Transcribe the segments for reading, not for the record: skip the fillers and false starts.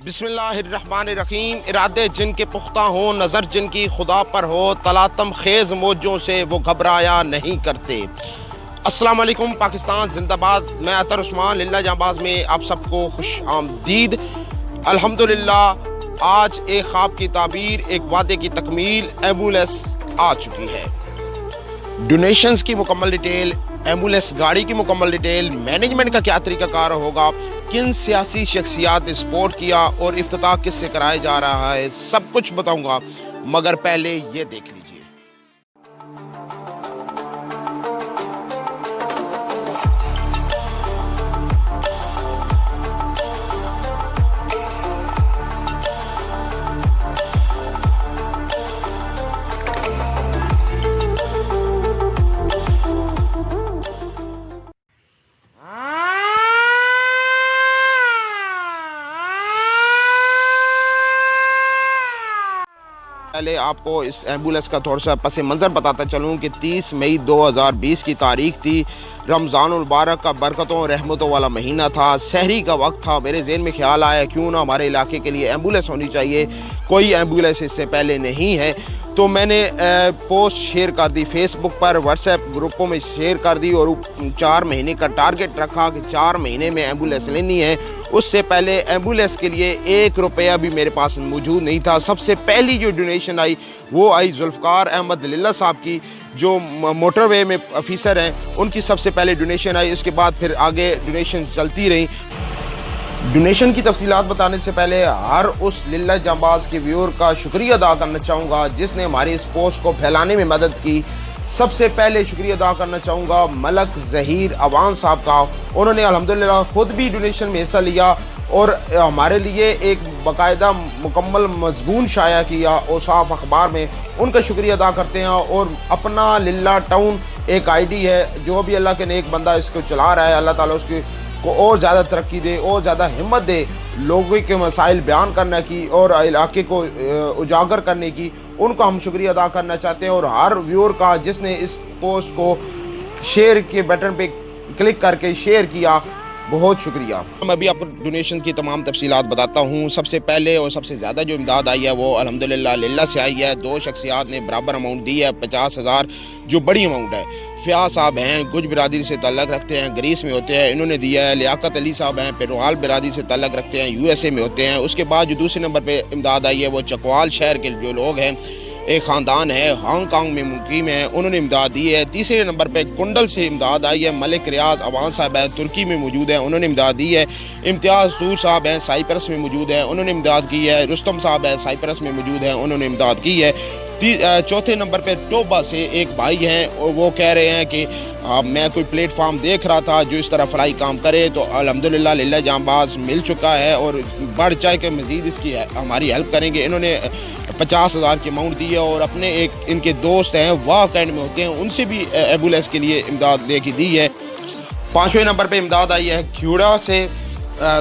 बिस्मिल्लाहिर्रहमानिर्रहीम। इरादे जिनके पुख्ता हो, नज़र जिनकी खुदा पर हो, तलातम खेज मौजों से वो घबराया नहीं करते। अस्सलाम वालेकुम, पाकिस्तान जिंदाबाद। मैं अतर उस्मान लिल्ला जांबाज में आप सबको खुश आमदीद। अल्हम्दुलिल्लाह आज एक ख्वाब की ताबीर, एक वादे की तकमील, एम्बुलेंस आ चुकी है। डोनेशंस की मुकम्मल डिटेल, एम्बुलेंस गाड़ी की मुकम्मल डिटेल, मैनेजमेंट का क्या तरीकाकार होगा, किन सियासी शख्सियात ने सपोर्ट किया और इफ्तिताह किससे कराया जा रहा है, सब कुछ बताऊंगा। मगर पहले ये देख लीजिए। पहले आपको इस एम्बुलेंस का थोड़ा सा पस मंज़र बताता चलूँ कि 30 मई 2020 की तारीख थी। रमज़ान मुबारक का बरकतों रहमतों वाला महीना था। सहरी का वक्त था। मेरे ज़हन में ख्याल आया क्यों ना हमारे इलाके के लिए एम्बुलेंस होनी चाहिए। कोई एम्बुलेंस इससे पहले नहीं है, तो मैंने पोस्ट शेयर कर दी फेसबुक पर, व्हाट्सएप ग्रुपों में शेयर कर दी और 4 महीने का टारगेट रखा कि 4 महीने में एम्बुलेंस लेनी है। उससे पहले एम्बुलेंस के लिए 1 रुपया भी मेरे पास मौजूद नहीं था। सबसे पहली जो डोनेशन आई वो आई जुल्फ़कार अहमद लिल्ला साहब की, जो मोटरवे में ऑफिसर हैं। उनकी सबसे पहले डोनेशन आई, उसके बाद फिर आगे डोनेशन चलती रही। डोनेशन की तफसीलात बताने से पहले हर उस लिल्ला जांबाज के व्यूअर का शुक्रिया अदा करना चाहूँगा जिसने हमारी इस पोस्ट को फैलाने में मदद की। सबसे पहले शुक्रिया अदा करना चाहूँगा मलक ज़हीर अवान साहब का। उन्होंने अल्हम्दुलिल्लाह खुद भी डोनेशन में हिस्सा लिया और हमारे लिए एक बाकायदा मुकम्मल मज़मून शाया किया औसाफ अखबार में। उनका शुक्रिया अदा करते हैं। और अपना लिल्ला टाउन एक आईडी है, जो भी अल्लाह के नेक बंदा इसको चला रहा है, अल्लाह ताला उसकी को और ज़्यादा तरक्की दे और ज़्यादा हिम्मत दे लोगों के मसाइल बयान करने की और इलाके को उजागर करने की। उनको हम शुक्रिया अदा करना चाहते हैं। और हर व्यूअर का जिसने इस पोस्ट को शेयर के बटन पे क्लिक करके शेयर किया, बहुत शुक्रिया। मैं अभी आपको डोनेशन की तमाम तफसीलात बताता हूँ। सबसे पहले और सबसे ज़्यादा जो इमदाद आई है वो अल्हम्दुलिल्लाह लिल्ला से आई है। 2 शख्सियात ने बराबर अमाउंट दी है, 50,000, जो बड़ी अमाउंट है। फ़ियाज़ साहब हैं, गुज बिरादरी से ताल्लुक़ रखते हैं, ग्रीस में होते हैं, इन्होंने दिया है। लियाकत अली साहब हैं, पेरोहाल बिरादरी से ताल्लुक़ रखते हैं, USA में होते हैं। उसके बाद जो दूसरे नंबर पे इमदाद आई है वो चकवाल शहर के जो लोग हैं, एक ख़ानदान है, हांगकांग में मुकीम है, उन्होंने इमदाद दी है। तीसरे नंबर पे कुंडल से इमदाद आई है, मलिक रियाज अवान साहब है, तुर्की में मौजूद है, उन्होंने इमदाद दी है। इम्तियाज़ सूर साहब हैं, साइप्रस में मौजूद है, उन्होंने इमदाद की है। रुस्तम साहब है, साइप्रस में मौजूद है, उन्होंने इमदाद की है। चौथे नंबर पे टोबा से एक भाई हैं, वो कह रहे हैं कि मैं कोई प्लेटफार्म देख रहा था जो इस तरह फलाई काम करे, तो अल्हम्दुलिल्लाह लिल्ला जांबाज मिल चुका है और बढ़ चाहे के मज़ीद इसकी हमारी हेल्प करेंगे। इन्होंने 50,000 की अमाउंट दी है और अपने एक इनके दोस्त हैं वाह कैंड में होते हैं, उनसे भी एम्बुलेंस के लिए इमदाद लेके दी है। 5वें नंबर पे इमदाद आई है ख्यूड़ा से।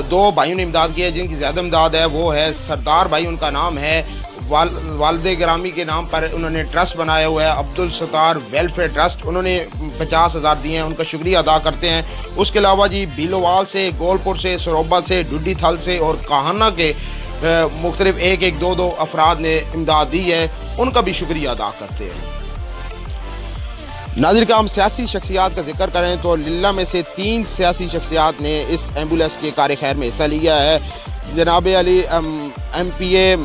2 भाइयों ने इमदाद की है, जिनकी ज़्यादा इमदाद है वो है सरदार भाई, उनका नाम है। वालदे ग्रामी के नाम पर उन्होंने ट्रस्ट बनाया हुआ है, अब्दुल सत्तार वेलफेयर ट्रस्ट। उन्होंने 50,000 दिए हैं, उनका शुक्रिया अदा करते हैं। उसके अलावा जी बीलोवाल से, गोलपुर से, सरोबा से, डुड्डी थल से और काहना के मुख्तलिफ 1-1, 2-2 अफराद ने इमदाद दी है, उनका भी शुक्रिया अदा करते हैं। नाज़रीन का हम सियासी शख्सियात का जिक्र करें तो लिल्ला में से 3 सियासी शख्सियात ने इस एम्बुलेंस के कार्य खैर में हिस्सा लिया है। जनाब अली MPA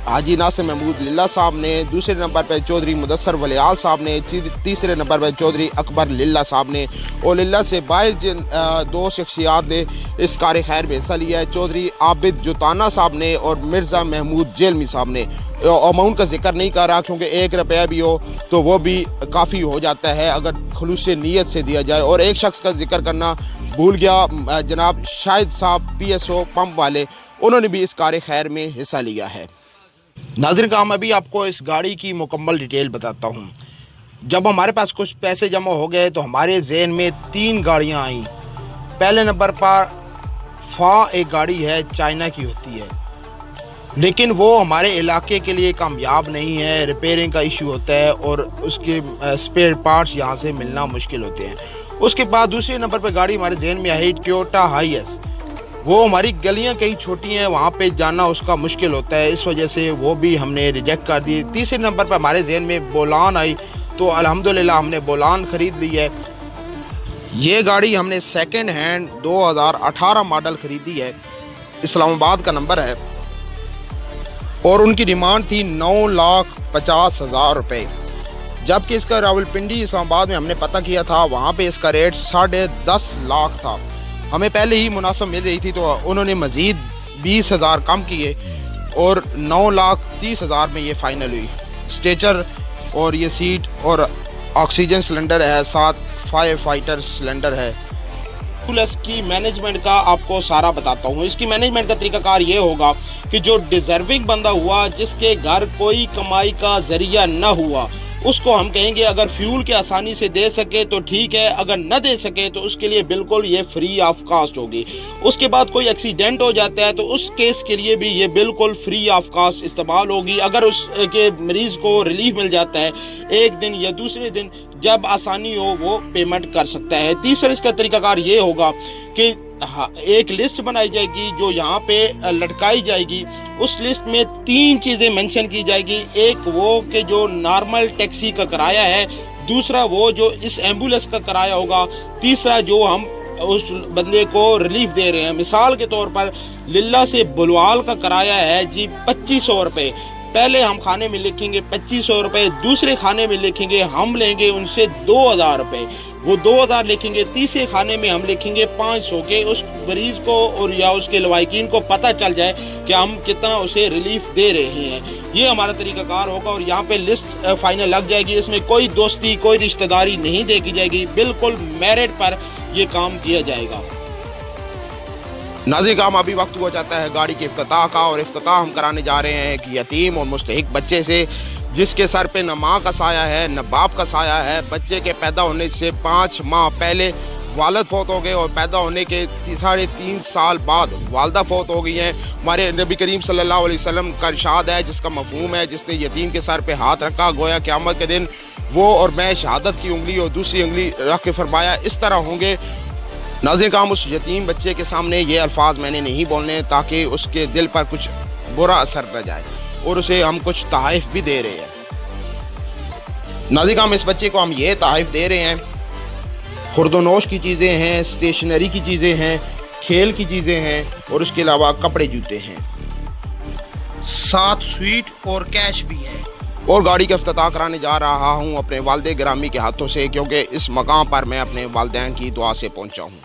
हाजी नासिर महमूद लिल्ला साहब ने, दूसरे नंबर पर चौधरी मुदस्सर वलियाल साहब ने, तीसरे नंबर पर चौधरी अकबर लिल्ला साहब ने। और लिल्ला से बाहर जिन 2 शख्सियात ने इस कार्य खैर में हिस्सा लिया है, चौधरी आबिद जुताना साहब ने और मिर्ज़ा महमूद जेलमी साहब ने। अमाउंट का जिक्र नहीं कर रहा क्योंकि 1 रुपया भी हो तो वो भी काफ़ी हो जाता है अगर खुलूस नीयत से दिया जाए। और एक शख्स का जिक्र करना भूल गया, जनाब शाहिद साहब PSO पंप वाले, उन्होंने भी इस कार्य खैर में हिस्सा लिया है। नाज़रीन का हम अभी आपको इस गाड़ी की मुकम्मल डिटेल बताता हूँ। जब हमारे पास कुछ पैसे जमा हो गए तो हमारे ज़हन में 3 गाड़ियाँ आईं। पहले नंबर पर एक गाड़ी है, चाइना की होती है, लेकिन वो हमारे इलाके के लिए कामयाब नहीं है, रिपेयरिंग का इशू होता है और उसके स्पेयर पार्ट्स यहाँ से मिलना मुश्किल होते हैं। उसके बाद दूसरे नंबर पर गाड़ी हमारे जहन में आई टोयोटा हाईएस। वो हमारी गलियां कहीं छोटी हैं, वहाँ पे जाना उसका मुश्किल होता है, इस वजह से वो भी हमने रिजेक्ट कर दी। तीसरे नंबर पर हमारे जहन में बोलान आई, तो अल्हम्दुलिल्लाह हमने बोलान ख़रीद ली है। ये गाड़ी हमने सेकंड हैंड 2018 मॉडल ख़रीदी है, इस्लामाबाद का नंबर है और उनकी डिमांड थी 9,50,000 रुपये, जबकि इसका रावलपिंडी इस्लामाबाद में हमने पता किया था, वहाँ पे इसका रेट 10.5 लाख था। हमें पहले ही मुनासिब मिल रही थी, तो उन्होंने मज़ीद 20,000 कम किए और 9,30,000 में ये फ़ाइनल हुई। स्टेचर और ये सीट और ऑक्सीजन सिलेंडर है, साथ फायर फाइटर सिलेंडर है। प्लस की मैनेजमेंट का आपको सारा बताता हूँ। इसकी मैनेजमेंट का तरीकाकार ये होगा कि जो डिज़र्विंग बंदा हुआ, जिसके घर कोई कमाई का ज़रिया न हुआ, उसको हम कहेंगे अगर फ्यूल के आसानी से दे सके तो ठीक है, अगर न दे सके तो उसके लिए बिल्कुल ये फ्री ऑफ कास्ट होगी। उसके बाद कोई एक्सीडेंट हो जाता है तो उस केस के लिए भी ये बिल्कुल फ्री ऑफ कास्ट इस्तेमाल होगी। अगर उसके मरीज़ को रिलीफ मिल जाता है एक दिन या दूसरे दिन, जब आसानी हो वो पेमेंट कर सकता है। तीसरा इसका तरीकाकार ये होगा कि एक लिस्ट बनाई जाएगी जो यहाँ पे लटकाई जाएगी। उस लिस्ट में 3 चीज़ें मेंशन की जाएगी। एक वो कि जो नॉर्मल टैक्सी का किराया है, दूसरा वो जो इस एम्बुलेंस का किराया होगा, तीसरा जो हम उस बंदे को रिलीफ दे रहे हैं। मिसाल के तौर पर लिल्ला से बुलवाल का किराया है जी 2500 रुपये। पहले हम खाने में लिखेंगे 2500 रुपये, दूसरे खाने में लिखेंगे हम लेंगे उनसे 2000 रुपये, वो 2000 लिखेंगे। तीसरे खाने में हम लिखेंगे 500 के। उस मरीज को और या उसके लवाकिन को पता चल जाए कि हम कितना उसे रिलीफ दे रहे हैं। ये हमारा तरीकाकार होगा और यहाँ पे लिस्ट फाइनल लग जाएगी। इसमें कोई दोस्ती, कोई रिश्तेदारी नहीं देखी जाएगी, बिल्कुल मेरिट पर ये काम किया जाएगा। नाज़रीन, काम अभी वक्त हो जाता है गाड़ी के इफ्तिताह का, और इफ्तिताह हम कराने जा रहे हैं एक यतीम और मुस्तहिक बच्चे से, जिसके सर पे न माँ का साया है न बाप का साया है। बच्चे के पैदा होने से 5 माह पहले वालिद फौत हो गए और पैदा होने के 3.5 साल बाद वालदा फौत हो गई हैं। हमारे नबी करीम सल्लल्लाहु अलैहि वसल्लम का इरशाद है, जिसका मफहूम है, जिसने यतीम के सर पे हाथ रखा, गोया क़यामत के दिन वो और मैं शहादत की उंगली और दूसरी उंगली रख के फरमाया इस तरह होंगे। नाज़रीन, काम उस यतीम बच्चे के सामने ये अल्फाज मैंने नहीं बोलने ताकि उसके दिल पर कुछ बुरा असर न जाए, और उसे हम कुछ तहफ़ भी दे रहे हैं। नाज़रीन, काम इस बच्चे को हम ये तहफ़ दे रहे हैं, खुर्दोनोश की चीज़ें हैं, स्टेशनरी की चीज़ें हैं, खेल की चीज़ें हैं, और उसके अलावा कपड़े जूते हैं, साथ स्वीट और कैश भी है। और गाड़ी का इफ्तिताह कराने जा रहा हूँ अपने वालिद गिरामी के हाथों से, क्योंकि इस मकाम पर मैं अपने वालिदैन की दुआ से पहुँचा हूँ।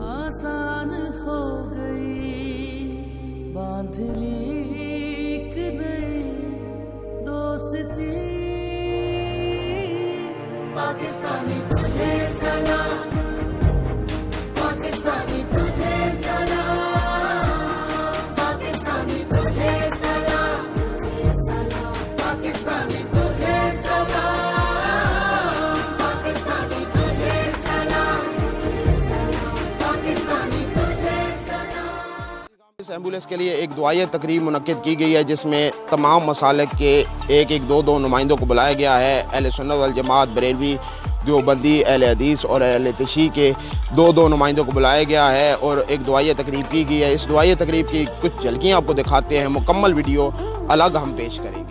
आसान हो गई, बांध ली एक नई दोस्ती, पाकिस्तानी तुझे सलाम, पाकिस्तानी तुझे सलाम, पाकिस्तानी तुझे सलाम, पाकिस्तानी तुझे सलाम, पाकिस्तानी तुझे सलाम, पाकिस्तानी तुझे सलाम। इस एम्बुलेंस के लिए एक दुआई तकरीब मुनक्किद की गई है, जिसमें तमाम मसालिक के एक दो नुमाइंदों को बुलाया गया है। अहले सुन्नत वल जमात, बरेलवी, देवबंदी, अहले हदीस और अहले तशी के 2 नुमाइंदों को बुलाया गया है और एक दुआई तकरीब की गई है। इस दुआई तकरीब की कुछ झलकियाँ आपको दिखाते हैं, मुकम्मल वीडियो अलग हम पेश करेंगे।